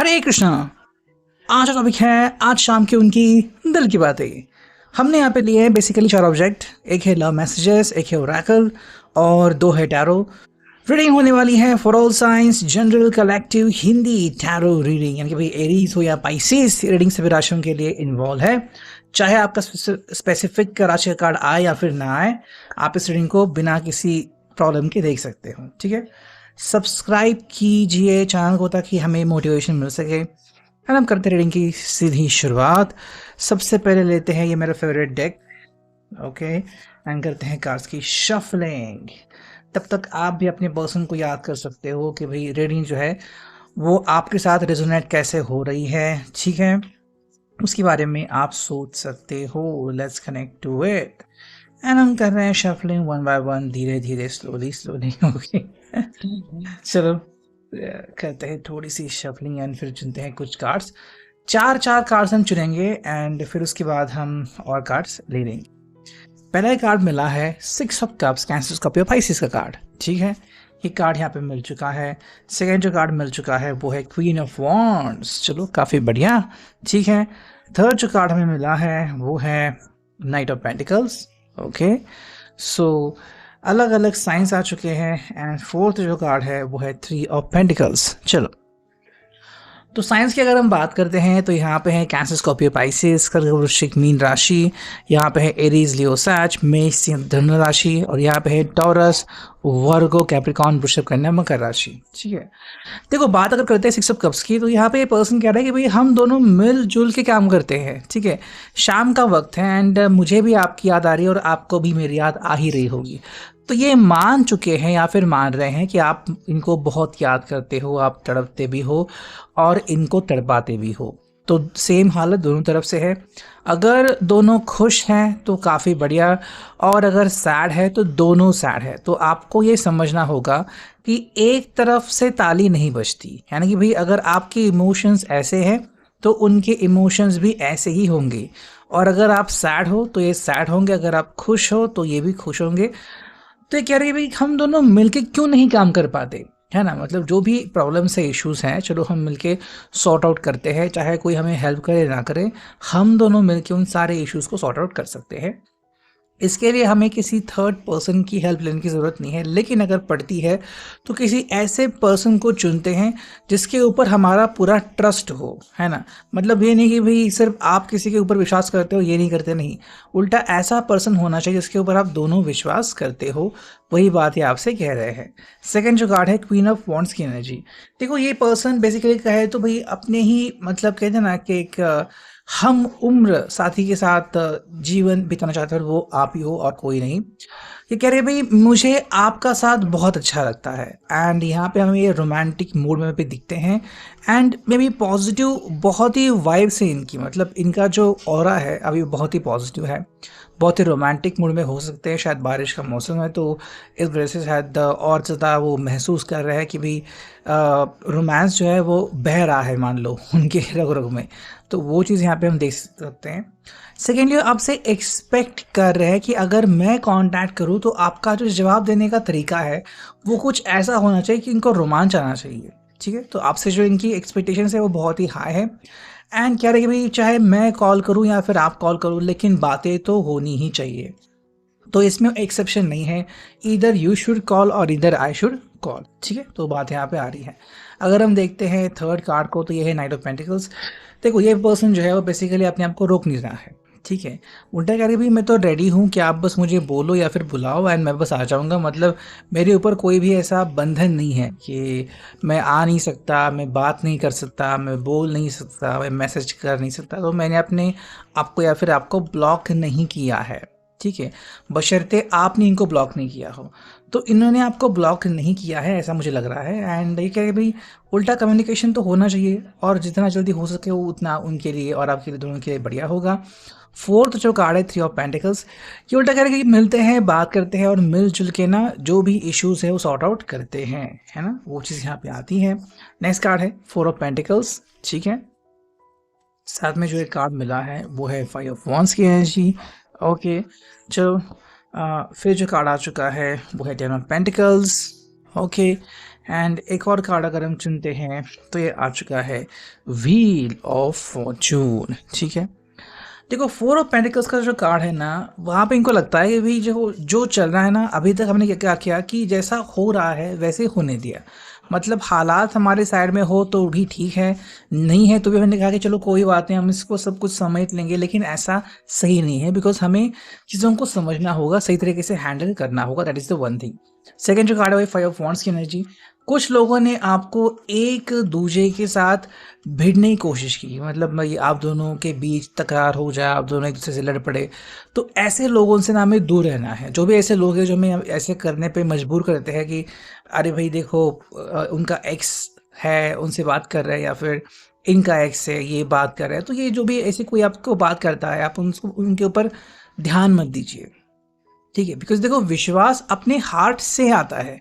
हरे कृष्णा। आज का टॉपिक है आज शाम की उनकी दिल की बातें। हमने यहाँ पे लिए हैं बेसिकली 4 ऑब्जेक्ट। एक है लव मैसेजेस, एक है ओरेकल और 2 है टैरो। रीडिंग होने वाली है for all science, general, collective, Hindi tarot reading, यानी कि भाई एरीज हो या पाइसेस, रीडिंग सभी राशियों के लिए इन्वॉल्व है। चाहे आपका स्पेसिफिक राशि का कार्ड आए या फिर ना आए, आप इस रीडिंग को बिना किसी प्रॉब्लम के देख सकते हो। ठीक है, सब्सक्राइब कीजिए चैनल को ताकि हमें मोटिवेशन मिल सके। और हम करते रीडिंग की सीधी शुरुआत। सबसे पहले लेते हैं ये मेरा फेवरेट डेक, ओके, एंड करते हैं कार्ड्स की शफलिंग। तब तक आप भी अपने पर्सन को याद कर सकते हो कि भाई रीडिंग जो है वो आपके साथ रेजोनेट कैसे हो रही है। ठीक है, उसके बारे में आप सोच सकते हो। Let's connect to it and हम कर रहे हैं शफलिंग वन बाय वन, धीरे धीरे, स्लोली स्लोली। ओके, चलो करते हैं थोड़ी सी शफलिंग एंड फिर चुनते हैं कुछ कार्ड्स। 4 कार्ड्स हम चुनेंगे एंड फिर उसके बाद हम और कार्ड्स ले लेंगे। पहला कार्ड मिला है 6 of cups, cancer, Scorpio, Pisces का कार्ड। ठीक है, ये कार्ड यहाँ पे मिल चुका है। सेकंड जो कार्ड मिल चुका है वो है क्वीन ऑफ वॉन्ड्स। चलो काफ़ी बढ़िया। ठीक है, थर्ड जो कार्ड हमें मिला है वो है नाइट ऑफ पेंटिकल्स। ओके, सो अलग अलग साइंस आ चुके हैं एंड फोर्थ जो कार्ड है वो है 3 ऑफ पेंटिकल्स। चलो, तो साइंस की अगर हम बात करते हैं तो यहाँ पे है कैंसर, स्कॉर्पियो, पाइसेस, कर्क, वृश्चिक, मीन राशि। यहाँ पे है एरीज, लियो, सैच, मेष, धनु राशि, और यहाँ पे है टॉरस, वर्गो, कैप्रिकॉर्न, वृषभ, कन्या, मकर राशि। ठीक है, देखो बात अगर करते हैं 6 ऑफ कप्स की, तो यहाँ पे ये पर्सन कह रहा है कि भाई हम दोनों मिलजुल के काम करते हैं। ठीक है, शाम का वक्त है एंड मुझे भी आपकी याद आ रही है और आपको भी मेरी याद आ ही रही होगी। तो ये मान चुके हैं या फिर मान रहे हैं कि आप इनको बहुत याद करते हो, आप तड़पते भी हो और इनको तड़पाते भी हो। तो सेम हालत दोनों तरफ से है। अगर दोनों खुश हैं तो काफ़ी बढ़िया, और अगर सैड है तो दोनों सैड है। तो आपको ये समझना होगा कि एक तरफ से ताली नहीं बजती, यानी कि भाई अगर आपके इमोशंस ऐसे हैं तो उनके इमोशंस भी ऐसे ही होंगे। और अगर आप सैड हो तो ये सैड होंगे, अगर आप खुश हो तो ये भी खुश होंगे। तो ये कह रही है भाई हम दोनों मिलके क्यों नहीं काम कर पाते, है ना। मतलब जो भी प्रॉब्लम्स है, इश्यूज हैं, चलो हम मिलके सॉर्ट आउट करते हैं, चाहे कोई हमें हेल्प करे ना करे, हम दोनों मिलके उन सारे इश्यूज को सॉर्ट आउट कर सकते हैं। इसके लिए हमें किसी थर्ड पर्सन की हेल्प लेने की ज़रूरत नहीं है, लेकिन अगर पड़ती है तो किसी ऐसे पर्सन को चुनते हैं जिसके ऊपर हमारा पूरा ट्रस्ट हो, है ना। मतलब ये नहीं कि भाई सिर्फ आप किसी के ऊपर विश्वास करते हो, ये नहीं करते, नहीं, उल्टा ऐसा पर्सन होना चाहिए जिसके ऊपर आप दोनों विश्वास करते हो। वही बात ये आपसे कह रहे हैं। सेकंड जो कार्ड है क्वीन ऑफ वॉन्ड्स की एनर्जी। देखो ये पर्सन बेसिकली कहे तो भाई अपने ही, मतलब कहते हैं ना कि एक हम उम्र साथी के साथ जीवन बिताना चाहते हो, वो आप ही हो और कोई नहीं। ये कह रहे भाई मुझे आपका साथ बहुत अच्छा लगता है एंड यहाँ पे हमें ये रोमांटिक मूड में भी दिखते हैं एंड मे बी पॉजिटिव, बहुत ही वाइब से इनकी, मतलब इनका जो ऑरा है अभी बहुत ही पॉजिटिव है, बहुत ही रोमांटिक मूड में हो सकते हैं। शायद बारिश का मौसम है तो इस वजह से शायद और ज़्यादा वो महसूस कर रहे हैं कि भाई रोमांस जो है वो बह रहा है, मान लो उनके रग रग में। तो वो चीज़ यहाँ पे हम देख सकते हैं। सेकेंडली आपसे एक्सपेक्ट कर रहे हैं कि अगर मैं कांटेक्ट करूँ तो आपका जो जवाब देने का तरीका है वो कुछ ऐसा होना चाहिए कि इनको रोमांच आना चाहिए। ठीक है, तो आपसे जो इनकी एक्सपेक्टेशंस है वो बहुत ही हाई है एंड कह रहे कि भाई चाहे मैं कॉल करूँ या फिर आप कॉल करूँ, लेकिन बातें तो होनी ही चाहिए। तो इसमें एक्सेप्शन नहीं है, इधर यू शुड कॉल और इधर आई शुड कॉल। ठीक है, तो बात यहाँ पे आ रही है। अगर हम देखते हैं थर्ड कार्ड को तो ये है नाइट ऑफ पेंटिकल्स। देखो ये पर्सन जो है वो बेसिकली अपने आप को रोक नहीं रहा है। ठीक है, उल्टा कह रही भाई मैं तो रेडी हूँ कि आप बस मुझे बोलो या फिर बुलाओ एंड मैं बस आ जाऊँगा। मतलब मेरे ऊपर कोई भी ऐसा बंधन नहीं है कि मैं आ नहीं सकता, मैं बात नहीं कर सकता, मैं बोल नहीं सकता, मैं मैसेज कर नहीं सकता। तो मैंने अपने आपको या फिर आपको ब्लॉक नहीं किया है। ठीक है, बशर्ते आपने इनको ब्लॉक नहीं किया हो। तो इन्होंने आपको ब्लॉक नहीं किया है ऐसा मुझे लग रहा है एंड ये कह रहे भाई उल्टा कम्युनिकेशन तो होना चाहिए और जितना जल्दी हो सके वो उतना उनके लिए और आपके लिए, दोनों के लिए बढ़िया होगा। फोर्थ जो कार्ड है 3 ऑफ पेंटिकल्स, ये उल्टा कह रहे कि मिलते हैं, बात करते हैं और मिलजुल के ना जो भी इश्यूज है वो सॉर्ट आउट करते हैं, है ना, वो चीज़ यहाँ पे आती है। नेक्स्ट कार्ड है 4 ऑफ पेंटिकल्स। ठीक है, साथ में जो एक कार्ड मिला है वो है 5 ऑफ वॉन्ड्स की एनर्जी। ओके, चलो फिर जो कार्ड आ चुका है वो है 10 ऑफ पेंटिकल्स। ओके, एंड एक और कार्ड अगर हम चुनते हैं तो ये आ चुका है व्हील ऑफ फॉर्चून। ठीक है, देखो फोर ऑफ पेंटिकल्स का जो कार्ड है ना, वहाँ पे इनको लगता है कि भाई जो जो चल रहा है ना, अभी तक हमने क्या क्या किया कि जैसा हो रहा है वैसे होने दिया। मतलब हालात हमारे साइड में हो तो भी ठीक है, नहीं है तो भी हमने कहा कि चलो कोई बात नहीं, हम इसको सब कुछ समझ लेंगे, लेकिन ऐसा सही नहीं है। बिकॉज हमें चीज़ों को समझना होगा, सही तरीके से हैंडल करना होगा। That is the one thing. Second जो कार्ड है वो फाइव ऑफ वॉन्ड्स की एनर्जी। कुछ लोगों ने आपको एक दूसरे के साथ भिड़ने की कोशिश की, मतलब भाई आप दोनों के बीच तकरार हो जाए, आप दोनों एक दूसरे से लड़ पड़े, तो ऐसे लोगों से ना हमें दूर रहना है। जो भी ऐसे लोग हैं जो हमें ऐसे करने पे मजबूर करते हैं कि अरे भाई देखो उनका एक्स है उनसे बात कर रहे हैं, या फिर इनका एक्स है ये बात कर रहे हैं, तो ये जो भी ऐसे कोई आपको बात करता है आप उनको उनके ऊपर ध्यान मत दीजिए। ठीक है, बिकॉज देखो विश्वास अपने हार्ट से आता है।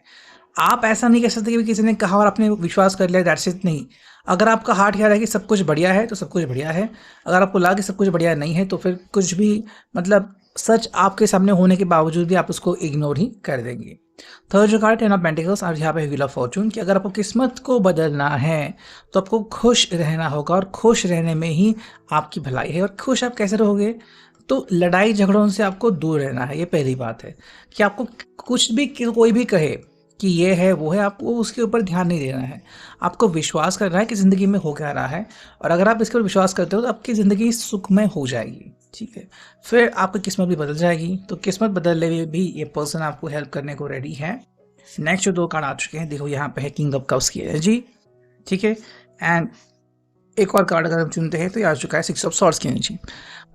आप ऐसा नहीं कह सकते कि किसी ने कहा और आपने विश्वास कर लिया, दैट्स इट। नहीं, अगर आपका हार्ट कह रहा है कि सब कुछ बढ़िया है तो सब कुछ बढ़िया है, अगर आपको लगा कि सब कुछ बढ़िया नहीं है तो फिर कुछ भी, मतलब सच आपके सामने होने के बावजूद भी आप उसको इग्नोर ही कर देंगे। थर्ड जो कार्ड टेन ऑफ पेंटिकल्स, आप यहाँ पे व्हील ऑफ फॉर्चून, कि अगर आपको किस्मत को बदलना है तो आपको खुश रहना होगा, और खुश रहने में ही आपकी भलाई है। और खुश आप कैसे रहोगे, तो लड़ाई झगड़ों से आपको दूर रहना है। ये पहली बात है कि आपको कुछ भी कोई भी कहे कि ये है वो है, आपको उसके ऊपर ध्यान नहीं देना है। आपको विश्वास करना है कि ज़िंदगी में हो क्या रहा है, और अगर आप इसके ऊपर विश्वास करते हो तो आपकी ज़िंदगी सुखमय हो जाएगी। ठीक है, फिर आपकी किस्मत भी बदल जाएगी। तो किस्मत बदलने में भी ये पर्सन आपको हेल्प करने को रेडी है। नेक्स्ट जो दो कार्ड आ चुके हैं, देखो यहाँ पे है किंग ऑफ कप्स की एनर्जी। ठीक है, एंड एक और कार्ड अगर हम चुनते हैं तो ये आ चुका है सिक्स ऑफ सॉर्ड्स की एनर्जी।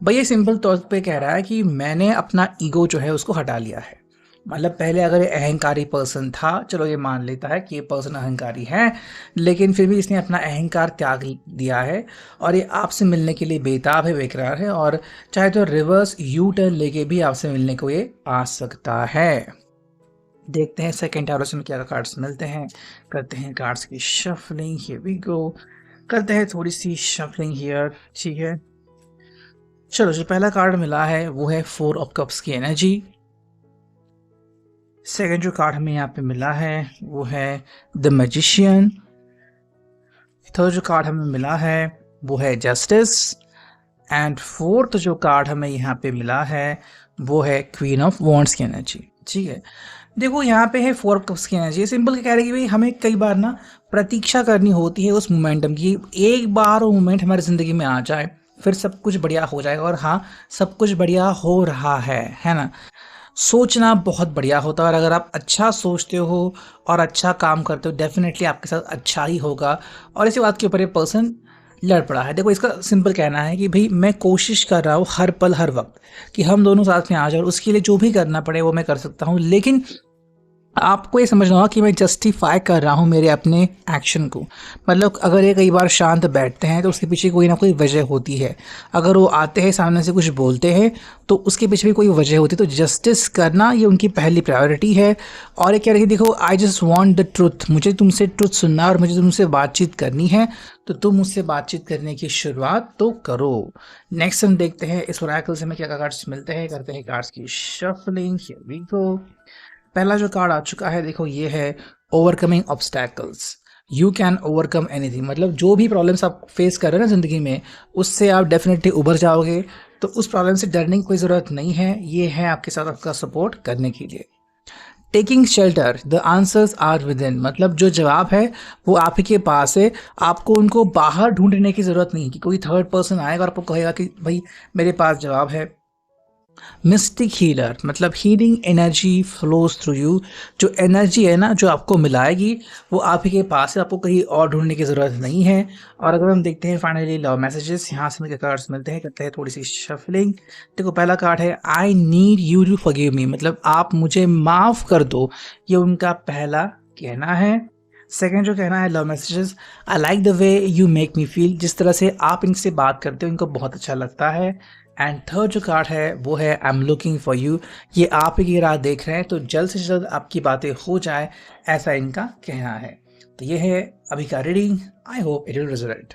भाई ये सिंपल तौर पे कह रहा है कि मैंने अपना ईगो जो है उसको हटा लिया है। मतलब पहले अगर ये अहंकारी पर्सन था, चलो ये मान लेता है कि ये पर्सन अहंकारी है, लेकिन फिर भी इसने अपना अहंकार त्याग दिया है और ये आपसे मिलने के लिए बेताब है, बेकरार है, और चाहे तो रिवर्स यू टर्न लेके भी आपसे मिलने को ये आ सकता है। देखते हैं सेकेंड टैरो से क्या कार्ड्स मिलते हैं। करते हैं कार्ड्स की शफलिंग, हियर वी गो। करते हैं थोड़ी सी शफलिंग हियर। ठीक है, चलो जो पहला कार्ड मिला है वो है फोर ऑफ कप्स की एनर्जी। सेकेंड जो कार्ड हमें यहाँ पे मिला है वो है द मैजिशियन। थर्ड जो कार्ड हमें मिला है वो है जस्टिस। एंड फोर्थ जो कार्ड हमें यहाँ पे मिला है वो है क्वीन ऑफ वॉन्ड्स की एनर्जी। ठीक है, देखो यहाँ पे है फोर ऑफ कप्स की एनर्जी। सिंपल कह रहे हैं कि भाई हमें कई बार ना प्रतीक्षा करनी होती है उस मोमेंटम की, एक बार वो मोमेंट हमारी ज़िंदगी में आ जाए फिर सब कुछ बढ़िया हो जाएगा। और हाँ, सब कुछ बढ़िया हो रहा है ना। सोचना बहुत बढ़िया होता है, और अगर आप अच्छा सोचते हो और अच्छा काम करते हो डेफिनेटली आपके साथ अच्छा ही होगा। और इसी बात के ऊपर ये पर्सन लड़ पड़ा है। देखो इसका सिंपल कहना है कि भाई मैं कोशिश कर रहा हूँ हर पल हर वक्त कि हम दोनों साथ में आ जाए, और उसके लिए जो भी करना पड़े वो मैं कर सकता हूँ, लेकिन आपको ये समझना होगा कि मैं जस्टिफाई कर रहा हूँ मेरे अपने एक्शन को। मतलब अगर ये कई बार शांत बैठते हैं तो उसके पीछे कोई ना कोई वजह होती है। अगर वो आते हैं सामने से कुछ बोलते हैं तो उसके पीछे भी कोई वजह होती है। तो जस्टिस करना ये उनकी पहली प्रायोरिटी है। और ये कह रही है देखो I just want the truth, मुझे तुमसे ट्रुथ सुनना और मुझे तुमसे बातचीत करनी है, तो तुम मुझसे बातचीत करने की शुरुआत तो करो। नेक्स्ट हम देखते हैं इस ओरेकल से हमें क्या कार्ड्स मिलते हैं। करते हैं कार्ड्स की शफलिंग, हियर वी गो। पहला जो कार्ड आ चुका है देखो ये है overcoming obstacles. You can overcome anything, मतलब जो भी प्रॉब्लम्स आप फेस कर रहे हैं ना ज़िंदगी में, उससे आप डेफिनेटली उभर जाओगे। तो उस प्रॉब्लम से डरने की कोई ज़रूरत नहीं है, ये है आपके साथ आपका सपोर्ट करने के लिए। Taking shelter, the answers are within, मतलब जो जवाब है वो आप ही के पास है। आपको उनको बाहर ढूंढने की ज़रूरत नहीं कि कोई थर्ड पर्सन आएगा और आपको कहेगा कि भाई मेरे पास जवाब है। मिस्टिक हीलर, मतलब healing energy flows through you. जो एनर्जी है ना जो आपको मिलाएगी वो आप ही के पास है, आपको कहीं और ढूंढने की ज़रूरत नहीं है। और अगर हम देखते हैं फाइनली लव मैसेजेस, यहाँ से मुझे कार्ड्स मिलते हैं। करते हैं थोड़ी सी शफलिंग। देखो पहला कार्ड है I need you to forgive me, मतलब आप मुझे माफ़ कर दो, ये उनका पहला कहना है। सेकेंड जो कहना है love messages, I like the way you make me feel, जिस तरह से आप इनसे बात करते हो इनको बहुत अच्छा लगता है। एंड थर्ड जो कार्ड है वो है I am looking for you, ये आप ही की राह देख रहे हैं, तो जल्द से जल्द आपकी बातें हो जाए, ऐसा इनका कहना है। तो ये है अभी का reading. I hope it will result.